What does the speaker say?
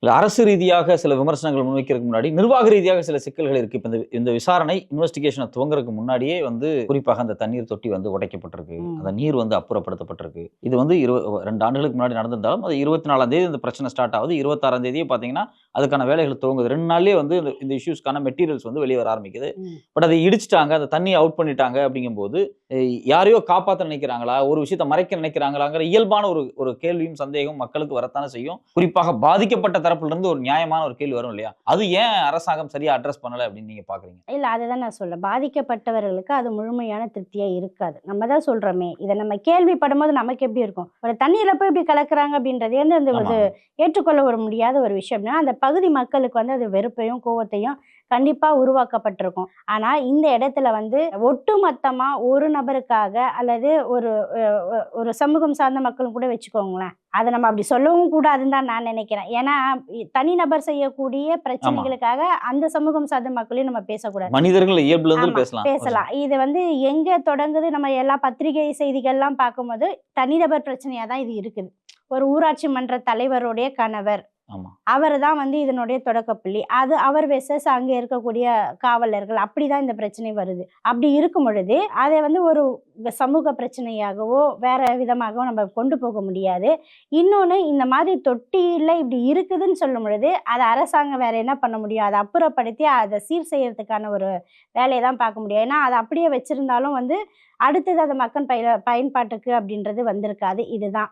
இல்ல அரசு ரீதியாக சில விமர்சனங்கள் முன்வைக்கிறதுக்கு முன்னாடி, நிர்வாக ரீதியாக சில சிக்கல்கள் இருக்கு. இப்ப இந்த இந்த விசாரணை இன்வெஸ்டிகேஷன துவங்குறதுக்கு முன்னாடியே வந்து குறிப்பாக அந்த தண்ணீர் தொட்டி வந்து உடைக்கப்பட்டிருக்கு. அந்த ம். நீர் வந்து அப்புறப்படுத்தப்பட்டிருக்கு. இது வந்து 2 ஆண்டுகளுக்கு முன்னாடி நடந்திருந்தாலும், அது 24ஆம் தேதி இந்த பிரச்சனை ஸ்டார்ட் ஆகுது. 26ஆம் தேதியே பார்த்தீங்கன்னா, அதுக்கான வேலைகள் துவங்குது. 2 நாள்லயே வந்து இந்த இஷ்யூஸ்க்கான மெட்டீரியல்ஸ் வந்து வெளிய வர ஆரம்பிக்குது. ம். பட் அதை இடிச்சுட்டாங்க. அந்த தண்ணிய அவுட் பண்ணிட்டாங்க அப்படிங்கும்போது, எ யாரையோ காப்பாத்த நினைக்கிறாங்களா? ஒரு விஷயத்த மறைக்க நினைக்கிறாங்களாங்கிற இயல்பான ஒரு ஒரு கேள்வியும், சந்தேகமும் மக்களுக்கு வரத்தானே செய்யும். குறிப்பாக பாதிக்கப்பட்ட தரப்புல இருந்து ஒரு நியாயமான ஒரு கேள்வி வரும் இல்லையா? அது ஏன் அரசாங்கம் சரியா அட்ரஸ் பண்ணல அப்படின்னு நீங்க பார்க்குறீங்க? இல்ல அதுதான் நான் சொல்றேன். பாதிக்கப்பட்டவர்களுக்கு அது முழுமையான திருப்தியா இருக்காது. நம்ம தான் சொல்றோமே, இத நம்ம கேள்விப்படும்போது நமக்கு எப்படி இருக்கும்? ஒரு தண்ணீல போய் இப்படி கலக்குறாங்க அப்படின்றதே வந்து அந்த ஆமா. ஒரு ஏற்றுக்கொள்ள ஒரு முடியாத ஒரு விஷயம்னா, அந்த பகுதி மக்களுக்கு வந்து அது வெறுப்பையும், கோவத்தையும் கண்டிப்பா உருவாக்கப்பட்டிருக்கும். ஆனா இந்த இடத்துல வந்து ஒட்டுமொத்தமா ஒரு நபருக்காக அல்லது ஒரு அ ஒ ஒரு சமூகம் சார்ந்த மக்களும் கூட வச்சுக்கோங்களேன். அத நம்ம அப்படி சொல்லவும் கூடாதுன்னு தான் நான் நினைக்கிறேன். ஏன்னா, தனிநபர் செய்யக்கூடிய ஆமா. பிரச்சனைகளுக்காக அந்த சமூகம் சார்ந்த மக்களையும் நம்ம பேசக்கூடாது. மனிதர்கள் இயல்புல இருந்து ஆமா, பேசலாம். பேசலாம். இது வந்து எங்க தொடங்குது, நம்ம எல்லா பத்திரிகை செய்திகள்லாம் பார்க்கும்போது, தனிநபர் பிரச்சனையா தான் இது இருக்குது. ஒரு ஊராட்சி மன்ற தலைவருடைய கணவர். ஆமா. அவரு தான் வந்து இதனுடைய தொடக்கப்புள்ளி. அது அவர் வெர்சஸ் அங்க இருக்கக்கூடிய காவலர்கள். அப்படிதான் இந்த பிரச்சனை வருது. அப்படி இருக்கும் பொழுது, அதை வந்து ஒரு சமூக பிரச்சனையாகவோ, வேற விதமாகவோ நம்ம கொண்டு போக முடியாது. இன்னொன்னு இந்த மாதிரி தொட்டியில இப்படி இருக்குதுன்னு சொல்லும் பொழுது, அத அரசாங்கம் வேற என்ன பண்ண முடியும்? அத அப்புறப்படுத்தி அத சீர் செய்யறதுக்கான ஒரு வேலைய தான் பார்க்க முடியும். ஏன்னா, அத அப்படியே வச்சிருந்தாலும் வந்து, அடுத்தது அது மக்கள் பயன்பாட்டுக்கு அப்படின்றது வந்திருக்காது. இதுதான்.